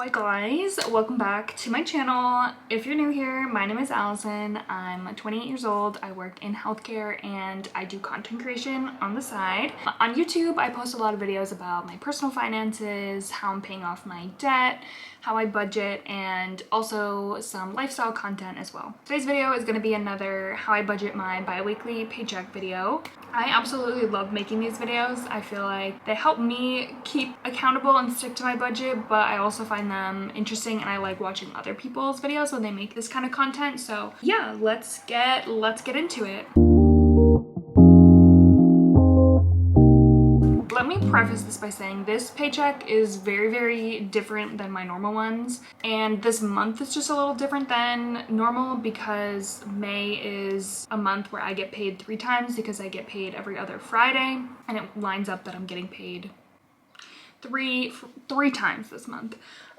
Hi guys, welcome back to my channel. If you're new here, my name is Allison. I'm 28 years old. I work in healthcare and I do content creation on the side. On YouTube, I post a lot of videos about my personal finances, how I'm paying off my debt, how I budget, and also some lifestyle content as well. Today's video is going to be another how I budget my bi-weekly paycheck video. I absolutely love making these videos. I feel like they help me keep accountable and stick to my budget, but I also find them interesting and I like watching other people's videos when they make this kind of content. So yeah, let's get into it. Let me preface this by saying this paycheck is very different than my normal ones, and this month is just a little different than normal because May is a month where I get paid 3 times because I get paid every other Friday, and it lines up that I'm getting paid three times this month.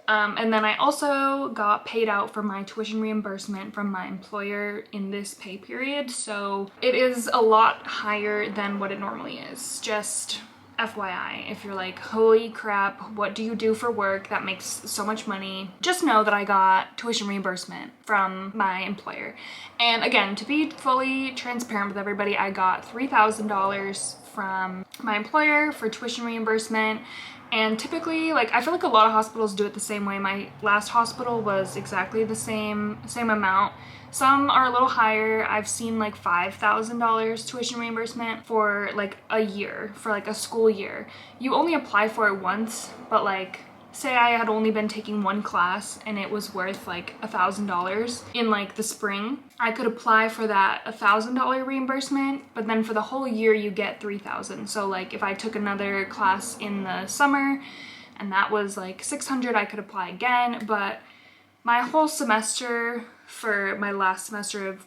And then I also got paid out for my tuition reimbursement from my employer in this pay period, so it is a lot higher than what it normally is. Just FYI, if you're like, holy crap, what do you do for work that makes so much money? Just know that I got tuition reimbursement from my employer. And again, to be fully transparent with everybody, I got $3,000 from my employer for tuition reimbursement. And typically, like, I feel like a lot of hospitals do it the same way. My last hospital was exactly the same amount. Some are a little higher. I've seen like $5,000 tuition reimbursement for like a year, for like a school year. You only apply for it once, but like, say I had only been taking one class and it was worth like $1,000 in like the spring, I could apply for that $1,000 reimbursement, but then for the whole year you get $3,000. So like if I took another class in the summer and that was like $600, I could apply again. But my whole semester for my last semester of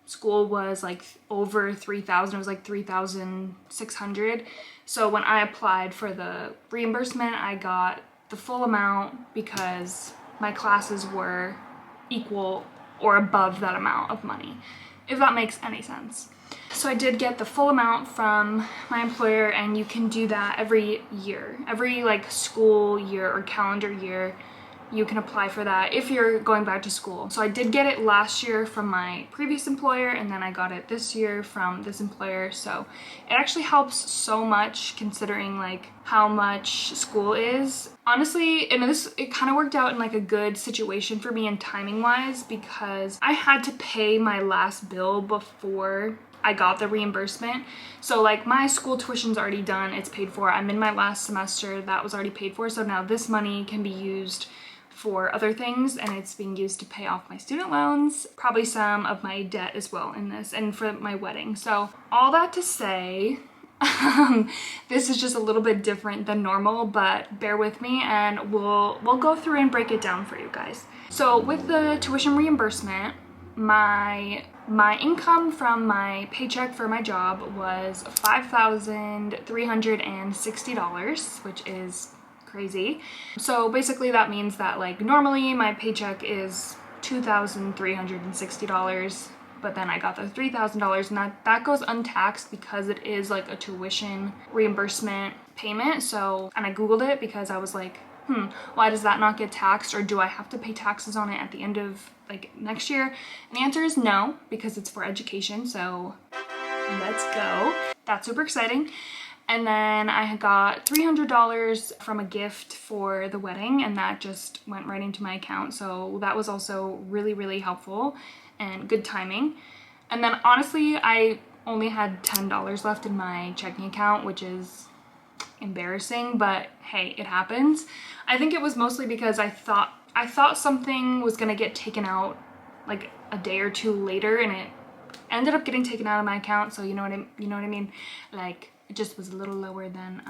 school was like over $3,000. It was like $3,600. So when I applied for the reimbursement, I got the full amount because my classes were equal or above that amount of money, if that makes any sense. So I did get the full amount from my employer, and you can do that every year. Every like school year or calendar year, you can apply for that if you're going back to school. So I did get it last year from my previous employer, and then I got it this year from this employer. So it actually helps so much considering like how much school is. Honestly, and it kind of worked out in like a good situation for me and timing wise, because I had to pay my last bill before I got the reimbursement. So like my school tuition's already done, it's paid for. I'm in my last semester, that was already paid for. So now this money can be used for other things, and it's being used to pay off my student loans, probably some of my debt as well in this, and for my wedding. So all that to say, this is just a little bit different than normal, but bear with me and we'll go through and break it down for you guys. So with the tuition reimbursement, my income from my paycheck for my job was $5,360, which is crazy. So basically that means that like normally my paycheck is $2,360, but then I got the $3,000, and that goes untaxed because it is like a tuition reimbursement payment. So, and I googled it because I was like, why does that not get taxed, or do I have to pay taxes on it at the end of like next year? And the answer is no, because it's for education. So let's go. That's super exciting. And then I had got $300 from a gift for the wedding, and that just went right into my account. So that was also really helpful and good timing. And then honestly, I only had $10 left in my checking account, which is embarrassing, but hey, it happens. I think it was mostly because I thought something was gonna get taken out like a day or two later, and it ended up getting taken out of my account. So you know what I mean? Like, it just was a little lower than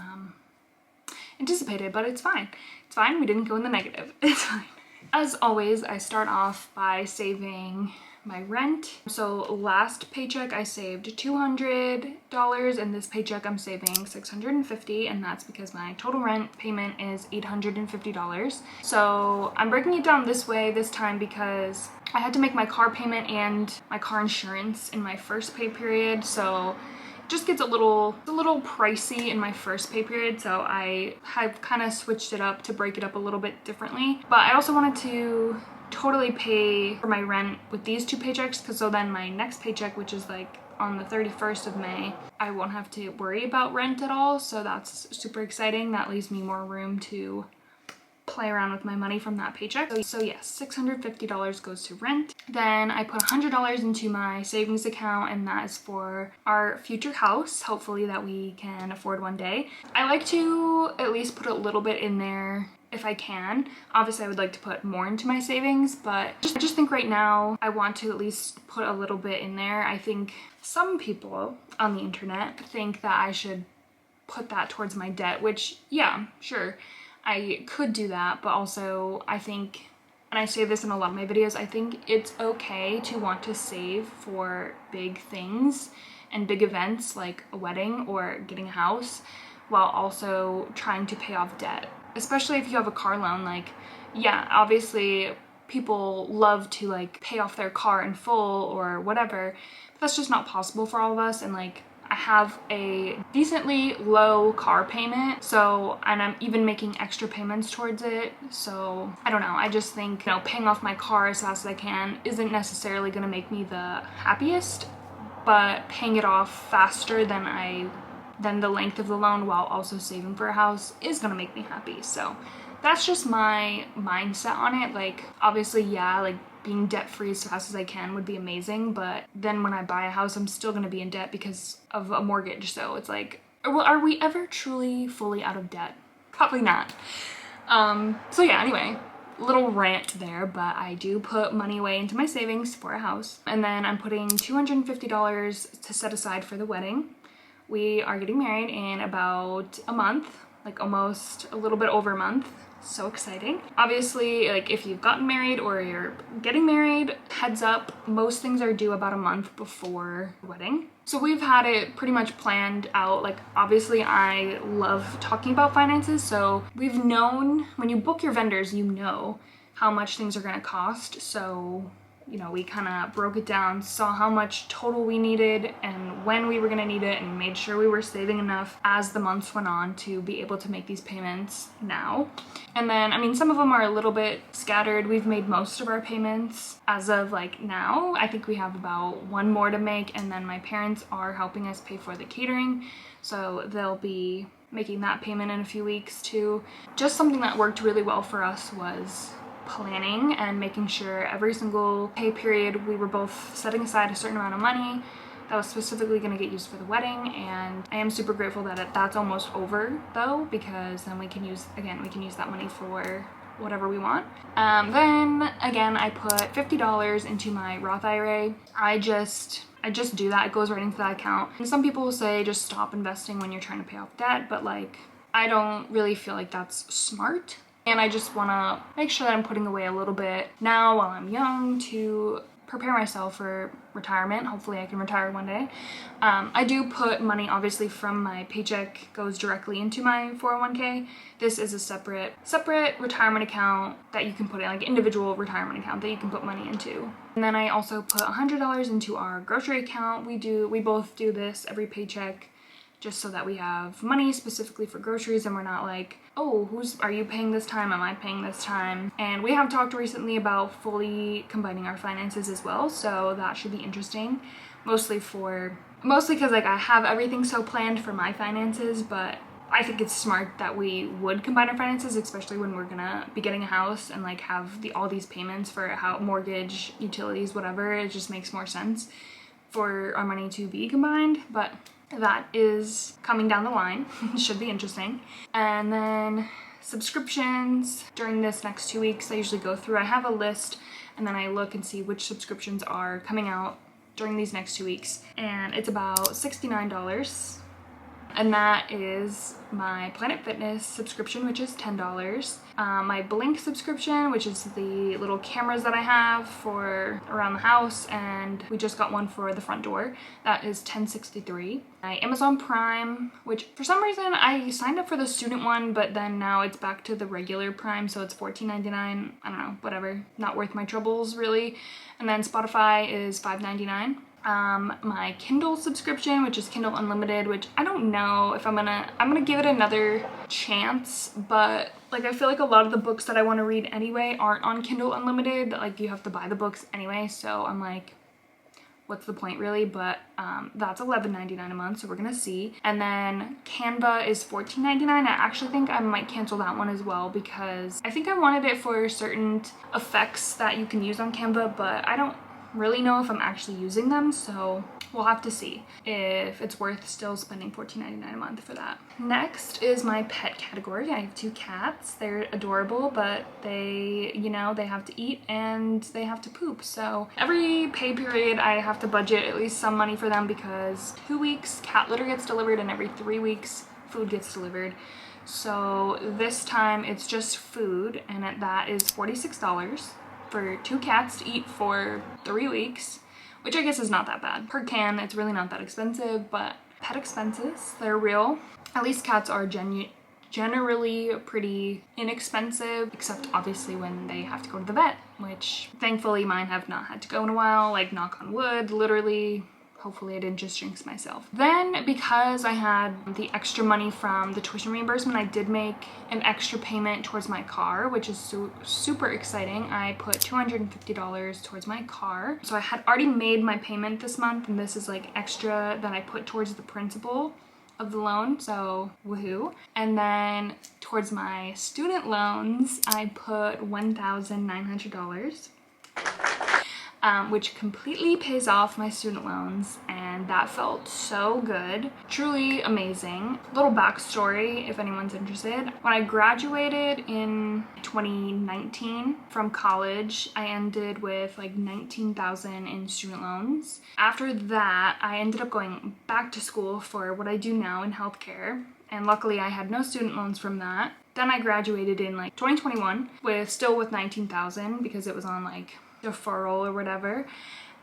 anticipated, but it's fine. It's fine. We didn't go in the negative. It's fine. As always, I start off by saving my rent. So last paycheck I saved $200, and this paycheck I'm saving $650, and that's because my total rent payment is $850. So I'm breaking it down this way this time because I had to make my car payment and my car insurance in my first pay period. So just gets a little pricey in my first pay period, so I have kind of switched it up to break it up a little bit differently. But I also wanted to totally pay for my rent with these 2 paychecks, because so then my next paycheck, which is like on the 31st of May, I won't have to worry about rent at all, so that's super exciting. That leaves me more room to play around with my money from that paycheck. So yes, $650 goes to rent. Then I put $100 into my savings account, and that is for our future house, hopefully, that we can afford one day. I like to at least put a little bit in there if I can. Obviously I would like to put more into my savings, but I just think right now I want to at least put a little bit in there. I think some people on the internet think that I should put that towards my debt, which, yeah, sure, I could do that, but also I think, and I say this in a lot of my videos, I think it's okay to want to save for big things and big events like a wedding or getting a house, while also trying to pay off debt. Especially if you have a car loan. Like, yeah, obviously people love to like pay off their car in full or whatever, but that's just not possible for all of us. And like, I have a decently low car payment, so, and I'm even making extra payments towards it. So I don't know, I just think, you know, paying off my car as fast as I can isn't necessarily gonna make me the happiest, but paying it off faster than the length of the loan while also saving for a house is gonna make me happy. So that's just my mindset on it. Like, obviously, yeah, like being debt-free as fast as I can would be amazing, but then when I buy a house, I'm still gonna be in debt because of a mortgage. So it's like, are we ever truly fully out of debt? Probably not. So yeah, anyway, little rant there, but I do put money away into my savings for a house. And then I'm putting $250 to set aside for the wedding. We are getting married in about a month, like almost a little bit over a month. So exciting. Obviously, like if you've gotten married or you're getting married, heads up, most things are due about a month before the wedding. So we've had it pretty much planned out. Like, obviously I love talking about finances, so we've known, when you book your vendors, you know how much things are gonna cost. So, you know, we kind of broke it down, saw how much total we needed and when we were going to need it, and made sure we were saving enough as the months went on to be able to make these payments now. And then, I mean, some of them are a little bit scattered. We've made most of our payments as of like now. I think we have about one more to make, and then my parents are helping us pay for the catering, so they'll be making that payment in a few weeks too. Just something that worked really well for us was planning and making sure every single pay period we were both setting aside a certain amount of money that was specifically going to get used for the wedding. And I am super grateful that that's almost over though, because then we can use that money for whatever we want. Then again, I put $50 into my Roth IRA. I just do that. It goes right into that account. And some people will say just stop investing when you're trying to pay off debt, but like, I don't really feel like that's smart. And I just want to make sure that I'm putting away a little bit now while I'm young to prepare myself for retirement. Hopefully I can retire one day. I do put money, obviously, from my paycheck goes directly into my 401k. This is a separate retirement account that you can put in, like individual retirement account that you can put money into. And then I also put $100 into our grocery account. We both do this every paycheck, just so that we have money specifically for groceries and we're not like, oh, are you paying this time? Am I paying this time? And we have talked recently about fully combining our finances as well, so that should be interesting. Mostly because like I have everything so planned for my finances, but I think it's smart that we would combine our finances, especially when we're gonna be getting a house and like have all these payments for a mortgage, utilities, whatever. It just makes more sense for our money to be combined, but that is coming down the line. Should be interesting. And then subscriptions during this next 2 weeks, I usually go through, I have a list, and then I look and see which subscriptions are coming out during these next 2 weeks. And it's about $69. And that is my Planet Fitness subscription, which is $10. My Blink subscription, which is the little cameras that I have for around the house, and we just got one for the front door. That is $10.63. My Amazon Prime, which for some reason I signed up for the student one, but then now it's back to the regular Prime, so it's $14.99. I don't know, whatever. Not worth my troubles, really. And then Spotify is $5.99. my Kindle subscription, which is Kindle Unlimited, which I don't know if I'm gonna give it another chance, but like I feel like a lot of the books that I want to read anyway aren't on Kindle Unlimited, like you have to buy the books anyway, so I'm like, what's the point really? But that's $11.99 a month, so we're gonna see. And then Canva is $14.99. I actually think I might cancel that one as well because I think I wanted it for certain effects that you can use on Canva, but I don't really know if I'm actually using them, so we'll have to see if it's worth still spending $14.99 a month for that. Next is my pet category. I have 2 cats. They're adorable, but they, you know, they have to eat and they have to poop. So every pay period I have to budget at least some money for them because 2 weeks cat litter gets delivered and every 3 weeks food gets delivered. So this time it's just food, and that is $46 for 2 cats to eat for 3 weeks, which I guess is not that bad. Per can, it's really not that expensive, but pet expenses, they're real. At least cats are generally pretty inexpensive, except obviously when they have to go to the vet, which thankfully mine have not had to go in a while, like knock on wood, literally. Hopefully I didn't just jinx myself. Then because I had the extra money from the tuition reimbursement, I did make an extra payment towards my car, which is super exciting. I put $250 towards my car. So I had already made my payment this month, and this is like extra that I put towards the principal of the loan, so woohoo. And then towards my student loans, I put $1,900. Which completely pays off my student loans, and that felt so good. Truly amazing. Little backstory if anyone's interested. When I graduated in 2019 from college, I ended with like $19,000 in student loans. After that, I ended up going back to school for what I do now in healthcare, and luckily I had no student loans from that. Then I graduated in like 2021 still with $19,000 because it was on like deferral or whatever,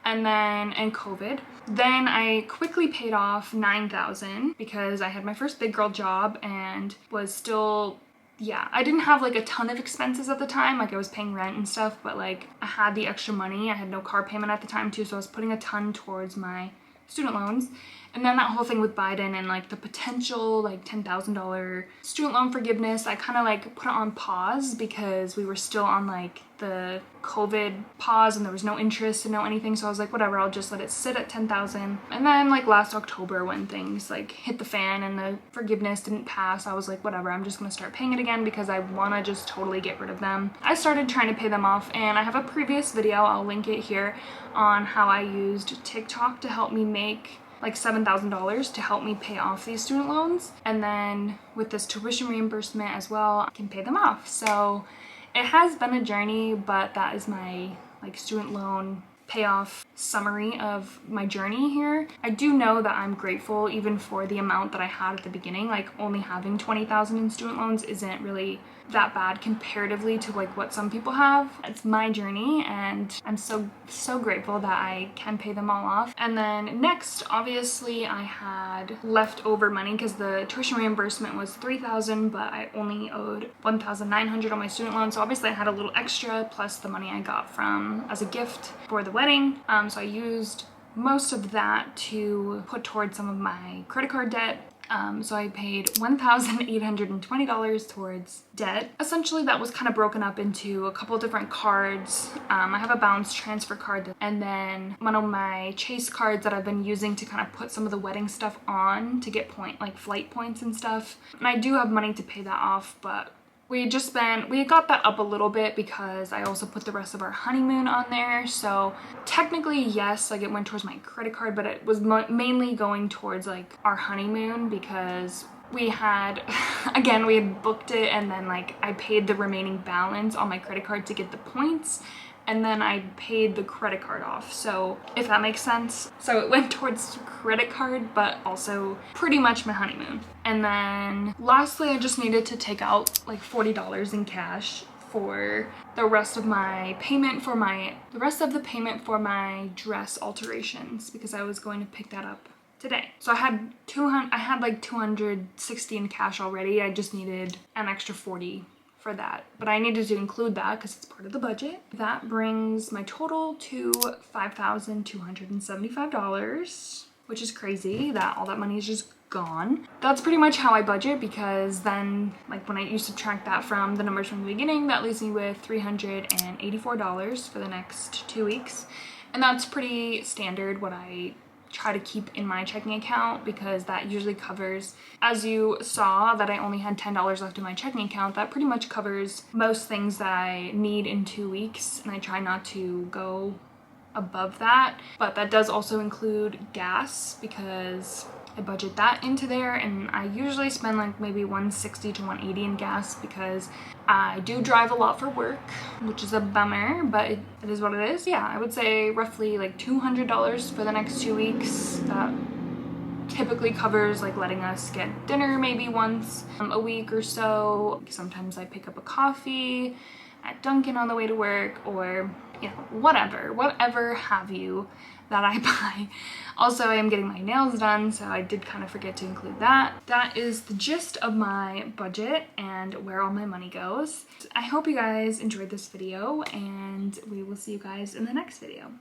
and then in COVID. Then I quickly paid off $9,000 because I had my first big girl job and was still, yeah, I didn't have like a ton of expenses at the time, like I was paying rent and stuff, but like I had the extra money. I had no car payment at the time too, so I was putting a ton towards my student loans. And then that whole thing with Biden and like the potential like $10,000 student loan forgiveness, I kind of like put it on pause because we were still on like the COVID pause and there was no interest and no anything. So I was like, whatever, I'll just let it sit at $10,000. And then like last October when things like hit the fan and the forgiveness didn't pass, I was like, whatever, I'm just gonna start paying it again because I wanna just totally get rid of them. I started trying to pay them off, and I have a previous video, I'll link it here, on how I used TikTok to help me make like $7,000 to help me pay off these student loans. And then with this tuition reimbursement as well, I can pay them off. So it has been a journey, but that is my like student loan payoff summary of my journey here. I do know that I'm grateful even for the amount that I had at the beginning. Like only having $20,000 in student loans isn't really that bad comparatively to like what some people have. It's my journey, and I'm so grateful that I can pay them all off. And then next, obviously I had leftover money because the tuition reimbursement was $3,000, but I only owed $1,900 on my student loan. So obviously I had a little extra plus the money I got from as a gift for the wedding. So I used most of that to put towards some of my credit card debt. So I paid $1,820 towards debt. Essentially that was kind of broken up into a couple different cards. I have a bounce transfer card, and then one of my Chase cards that I've been using to kind of put some of the wedding stuff on to get like flight points and stuff. And I do have money to pay that off, but we got that up a little bit because I also put the rest of our honeymoon on there. So technically, yes, like it went towards my credit card, but it was mainly going towards like our honeymoon because we had, again, we had booked it, and then like I paid the remaining balance on my credit card to get the points, and then I paid the credit card off, so if that makes sense. So it went towards credit card, but also pretty much my honeymoon. And then lastly, I just needed to take out like $40 in cash for the rest of the payment for my dress alterations because I was going to pick that up today. So I had like $260 in cash already. I just needed an extra $40 for that, but I needed to include that because it's part of the budget. That brings my total to $5,275, which is crazy that all that money is just gone. That's pretty much how I budget, because then like when you subtract that from the numbers from the beginning, that leaves me with $384 for the next 2 weeks. And that's pretty standard what I try to keep in my checking account, because that usually covers, as you saw that I only had $10 left in my checking account, that pretty much covers most things that I need in 2 weeks, and I try not to go above that. But that does also include gas, because I budget that into there, and I usually spend like maybe $160 to $180 in gas, because I do drive a lot for work, which is a bummer, but it is what it is. Yeah, I would say roughly like $200 for the next 2 weeks. That typically covers like letting us get dinner maybe once a week or so. Sometimes I pick up a coffee at Dunkin' on the way to work, or you know, whatever have you that I buy. Also, I am getting my nails done, so I did kind of forget to include that. That is the gist of my budget and where all my money goes. I hope you guys enjoyed this video, and we will see you guys in the next video.